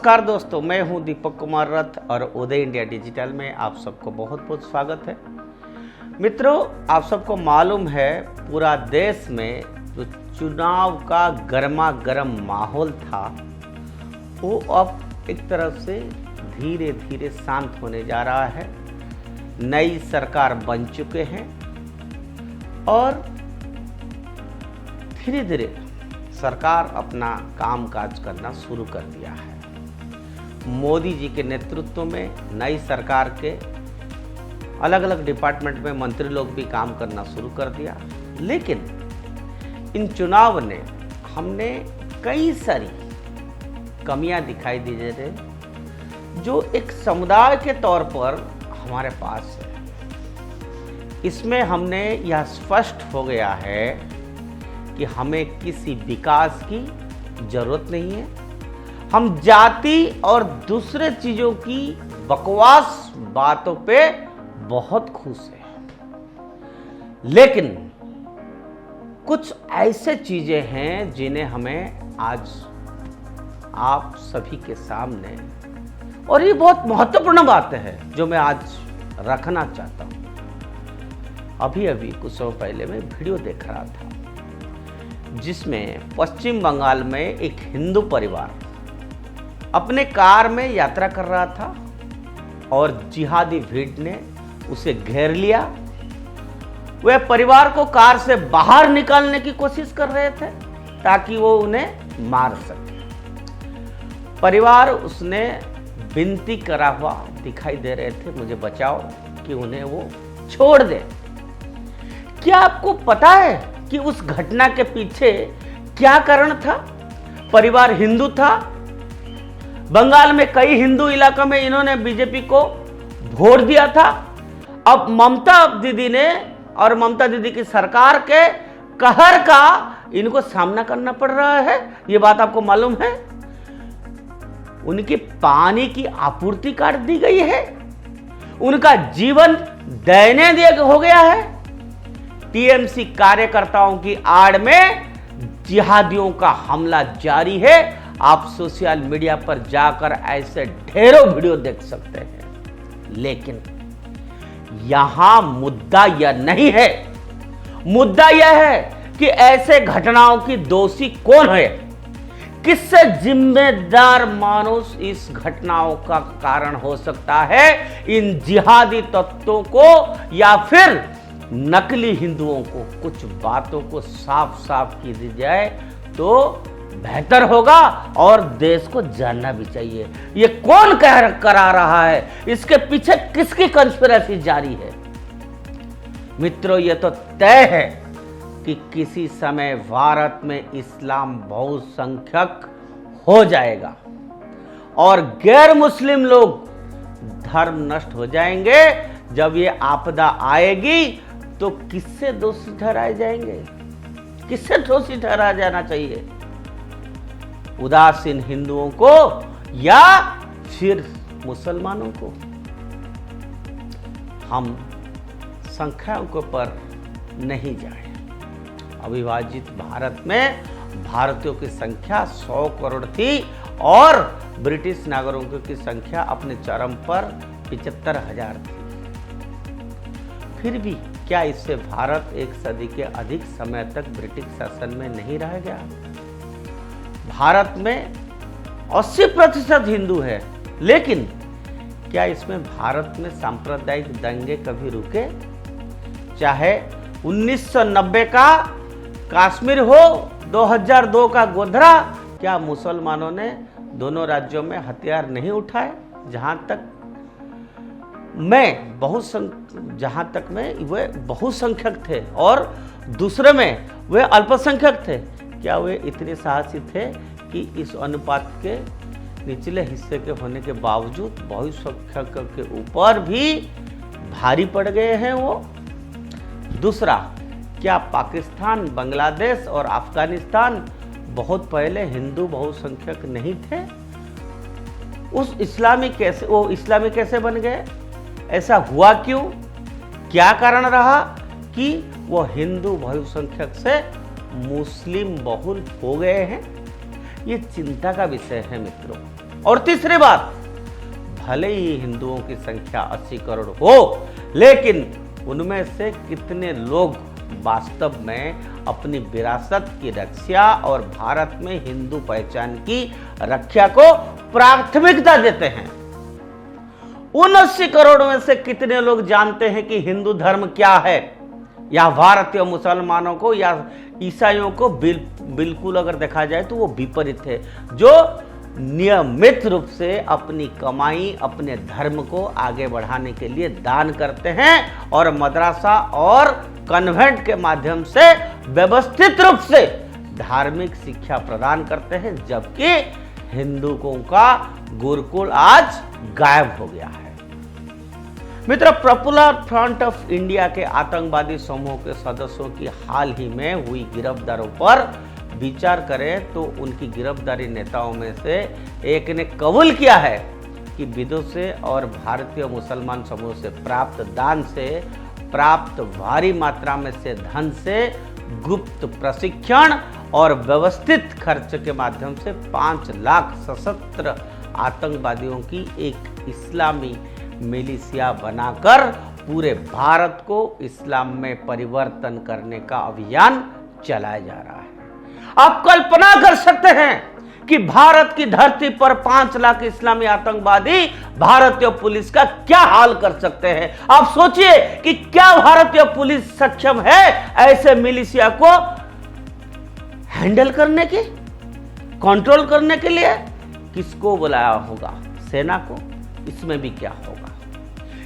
नमस्कार दोस्तों, मैं हूं दीपक कुमार रथ और उदय इंडिया डिजिटल में आप सबको बहुत बहुत स्वागत है। मित्रों, आप सबको मालूम है पूरा देश में जो चुनाव का गर्मा गर्म माहौल था वो अब एक तरफ से धीरे धीरे शांत होने जा रहा है। नई सरकार बन चुके हैं और धीरे धीरे सरकार अपना कामकाज करना शुरू कर दिया है। मोदी जी के नेतृत्व में नई सरकार के अलग अलग डिपार्टमेंट में मंत्री लोग भी काम करना शुरू कर दिया। लेकिन इन चुनाव ने हमने कई सारी कमियां दिखाई दी रहे जो एक समुदाय के तौर पर हमारे पास है। इसमें हमने यह स्पष्ट हो गया है कि हमें किसी विकास की जरूरत नहीं है। हम जाति और दूसरे चीजों की बकवास बातों पे बहुत खुश हैं, लेकिन कुछ ऐसे चीजें हैं जिन्हें हमें आज आप सभी के सामने, और ये बहुत महत्वपूर्ण बात है जो मैं आज रखना चाहता हूं। अभी कुछ समय पहले मैं वीडियो देख रहा था जिसमें पश्चिम बंगाल में एक हिंदू परिवार अपने कार में यात्रा कर रहा था और जिहादी भीड़ ने उसे घेर लिया। वह परिवार को कार से बाहर निकालने की कोशिश कर रहे थे ताकि वो उन्हें मार सके। परिवार उसने विनती करा हुआ दिखाई दे रहे थे, मुझे बचाओ, कि उन्हें वो छोड़ दे। क्या आपको पता है कि उस घटना के पीछे क्या कारण था? परिवार हिंदू था। बंगाल में कई हिंदू इलाकों में इन्होंने बीजेपी को वोट दिया था। अब ममता दीदी ने और ममता दीदी की सरकार के कहर का इनको सामना करना पड़ रहा है। ये बात आपको मालूम है? उनकी पानी की आपूर्ति काट दी गई है, उनका जीवन दयनीय हो गया है। टीएमसी कार्यकर्ताओं की आड़ में जिहादियों का हमला जारी है। आप सोशल मीडिया पर जाकर ऐसे ढेरों वीडियो देख सकते हैं। लेकिन यहां मुद्दा यह नहीं है। मुद्दा यह है कि ऐसे घटनाओं की दोषी कौन है, किससे जिम्मेदार मानुष इस घटनाओं का कारण हो सकता है। इन जिहादी तत्वों को या फिर नकली हिंदुओं को कुछ बातों को साफ साफ की दी जाए तो बेहतर होगा और देश को जानना भी चाहिए ये कौन करा रहा है, इसके पीछे किसकी कंस्पिरेसी जारी है। मित्रों, ये तो तय है कि किसी समय भारत में इस्लाम बहुसंख्यक हो जाएगा और गैर मुस्लिम लोग धर्म नष्ट हो जाएंगे। जब ये आपदा आएगी तो किससे दोषी ठहराए जाएंगे? किससे दोषी ठहराया जाना चाहिए? उदासीन हिंदुओं को या फिर मुसलमानों को? हम संख्याओं के पर नहीं जाए। अविभाजित भारत में भारतीयों की संख्या 100 करोड़ थी और ब्रिटिश नागरिकों की संख्या अपने चरम पर 75,000 थी। फिर भी क्या इससे भारत एक सदी के अधिक समय तक ब्रिटिश शासन में नहीं रह गया? भारत में 80% हिंदू है, लेकिन क्या इसमें भारत में सांप्रदायिक दंगे कभी रुके? चाहे 1990 का कश्मीर हो, 2002 का गोधरा, क्या मुसलमानों ने दोनों राज्यों में हथियार नहीं उठाए? जहां तक में वे बहुसंख्यक थे और दूसरे में वे अल्पसंख्यक थे, क्या वे इतने साहसी थे कि इस अनुपात के निचले हिस्से के होने के बावजूद बहुसंख्यक के ऊपर भी भारी पड़ गए हैं वो? दूसरा, क्या पाकिस्तान, बांग्लादेश और अफगानिस्तान बहुत पहले हिंदू बहुसंख्यक नहीं थे? वो इस्लामी कैसे बन गए? ऐसा हुआ क्यों? क्या कारण रहा कि वो हिंदू बहुसंख्यक से मुस्लिम बहुल हो गए हैं? ये चिंता का विषय है मित्रों। और तीसरी बात, भले ही हिंदुओं की संख्या 80 करोड़ हो, लेकिन उनमें से कितने लोग वास्तव में अपनी विरासत की रक्षा और भारत में हिंदू पहचान की रक्षा को प्राथमिकता देते हैं? उन 80 करोड़ में से कितने लोग जानते हैं कि हिंदू धर्म क्या है, या भारतीय मुसलमानों को या ईसाइयों को बिल्कुल अगर देखा जाए तो वो विपरीत है, जो नियमित रूप से अपनी कमाई अपने धर्म को आगे बढ़ाने के लिए दान करते हैं और मदरसा और कन्वेंट के माध्यम से व्यवस्थित रूप से धार्मिक शिक्षा प्रदान करते हैं, जबकि हिंदुओं का गुरुकुल आज गायब हो गया है। मित्र, पॉपुलर फ्रंट ऑफ इंडिया के आतंकवादी समूह के सदस्यों की हाल ही में हुई गिरफ्तारों पर विचार करें तो उनकी गिरफ्तारी नेताओं में से एक ने कबूल किया है कि विदेशी और भारतीय मुसलमान समूह से प्राप्त दान से प्राप्त भारी मात्रा में से धन से गुप्त प्रशिक्षण और व्यवस्थित खर्च के माध्यम से 5 लाख सशस्त्र आतंकवादियों की एक इस्लामी मिलिशिया बनाकर पूरे भारत को इस्लाम में परिवर्तन करने का अभियान चलाया जा रहा है। आप कल्पना कर सकते हैं कि भारत की धरती पर 5 लाख इस्लामी आतंकवादी भारतीय पुलिस का क्या हाल कर सकते हैं। आप सोचिए कि क्या भारतीय पुलिस सक्षम है ऐसे मिलिशिया को हैंडल करने की, कंट्रोल करने के लिए? किसको बुलाया होगा? सेना को? इसमें भी क्या होगा?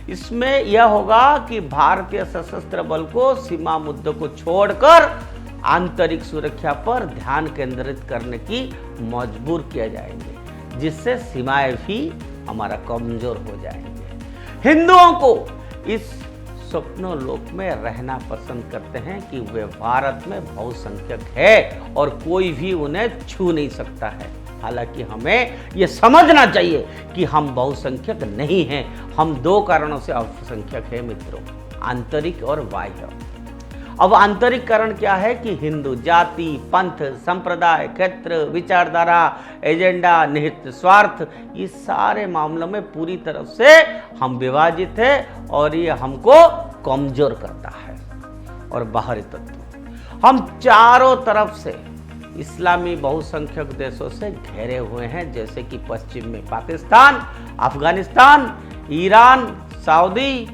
इसमें यह होगा कि भारतीय सशस्त्र बल को सीमा मुद्दों को छोड़कर आंतरिक सुरक्षा पर ध्यान केंद्रित करने की मजबूर किया जाएंगे, जिससे सीमाएं भी हमारा कमजोर हो जाएंगे। हिंदुओं को इस स्वप्नो लोक में रहना पसंद करते हैं कि वे भारत में बहुसंख्यक है और कोई भी उन्हें छू नहीं सकता है। हालांकि हमें यह समझना चाहिए कि हम बहुसंख्यक नहीं हैं। हम 2 कारणों से अल्पसंख्यक हैं मित्रों, आंतरिक और बाह्य। अब आंतरिक कारण क्या है कि हिंदू जाति, पंथ, संप्रदाय, क्षेत्र, विचारधारा, एजेंडा, निहित स्वार्थ, ये सारे मामलों में पूरी तरह से हम विभाजित हैं और ये हमको कमजोर करता है। और बाहरी तत्व, हम चारों तरफ से इस्लामी बहुसंख्यक देशों से घेरे हुए हैं, जैसे कि पश्चिम में Pakistan, Afghanistan, Iran, Saudi,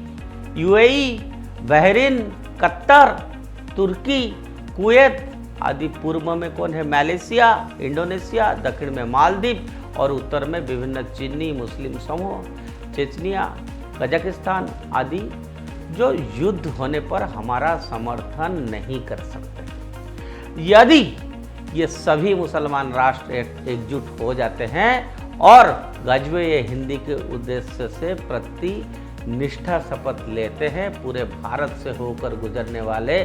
UAE, Bahrain, Qatar, तुर्की, कुवैत आदि। पूर्व में कौन है? मलेशिया, इंडोनेशिया, दक्षिण में मालदीव और उत्तर में विभिन्न चीनी मुस्लिम समूह, चेचनिया, कजाकिस्तान आदि, जो युद्ध होने पर हमारा समर्थन नहीं कर सकते। यदि ये सभी मुसलमान राष्ट्र एकजुट हो जाते हैं और गजवे हिंदी के उद्देश्य से प्रति निष्ठा शपथ लेते हैं, पूरे भारत से होकर गुजरने वाले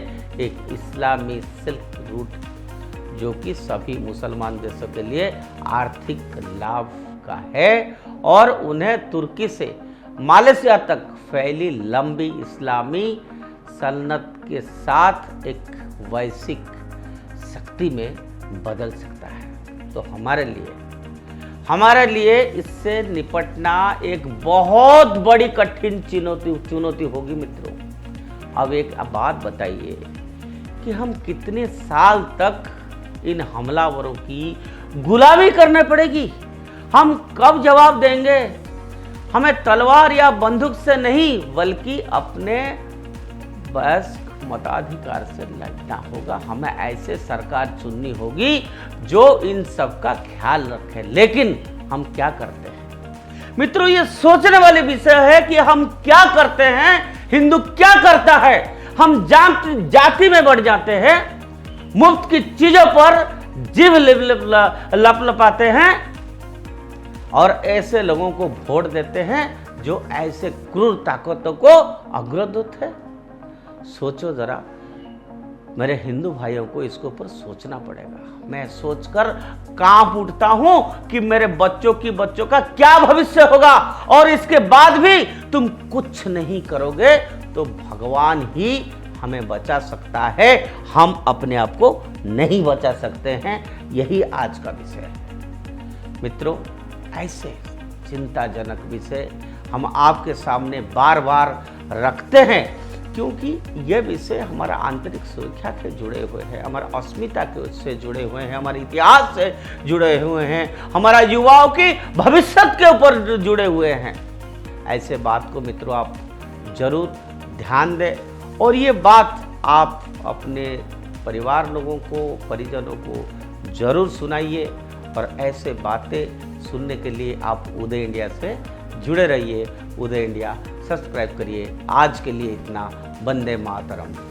एक इस्लामी सिल्क रूट जो कि सभी मुसलमान देशों के लिए आर्थिक लाभ का है और उन्हें तुर्की से मलेशिया तक फैली लंबी इस्लामी सल्तनत के साथ एक वैश्विक शक्ति में बदल सकता है। तो हमारे लिए इससे निपटना एक बहुत बड़ी कठिन चुनौती होगी मित्रों। अब एक बात बताइए कि हम कितने साल तक इन हमलावरों की गुलामी करने पड़ेगी? हम कब जवाब देंगे? हमें तलवार या बंदूक से नहीं बल्कि अपने वयस्क मताधिकार से लड़ना होगा। हमें ऐसे सरकार चुननी होगी जो इन सब का ख्याल रखे। लेकिन हम क्या करते हैं मित्रों? ये सोचने वाली विषय है कि हम क्या करते हैं, हिंदू क्या करता है। हम जाति में बढ़ जाते हैं, मुफ्त की चीजों पर जीव लपलपाते हैं और ऐसे लोगों को वोट देते हैं जो ऐसे क्रूर ताकतों को अग्रदूत है। सोचो जरा, मेरे हिंदू भाइयों को इसके ऊपर सोचना पड़ेगा। मैं सोचकर कांप उठता हूं कि मेरे बच्चों का क्या भविष्य होगा और इसके बाद भी तुम कुछ नहीं करोगे तो भगवान ही हमें बचा सकता है, हम अपने आप को नहीं बचा सकते हैं। यही आज का विषय है मित्रों। ऐसे चिंताजनक विषय हम आपके सामने बार बार रखते हैं, क्योंकि ये विषय हमारा आंतरिक सुरक्षा से जुड़े हुए हैं, हमारा अस्मिता के उससे जुड़े हुए हैं, हमारे इतिहास से जुड़े हुए हैं, हमारा युवाओं की भविष्य के ऊपर जुड़े हुए हैं। ऐसे बात को मित्रों आप जरूर ध्यान दें और ये बात आप अपने परिवार लोगों को, परिजनों को जरूर सुनाइए। और ऐसे बातें सुनने के लिए आप उदय इंडिया से जुड़े रहिए। उदय इंडिया सब्सक्राइब करिए। आज के लिए इतना। वंदे मातरम।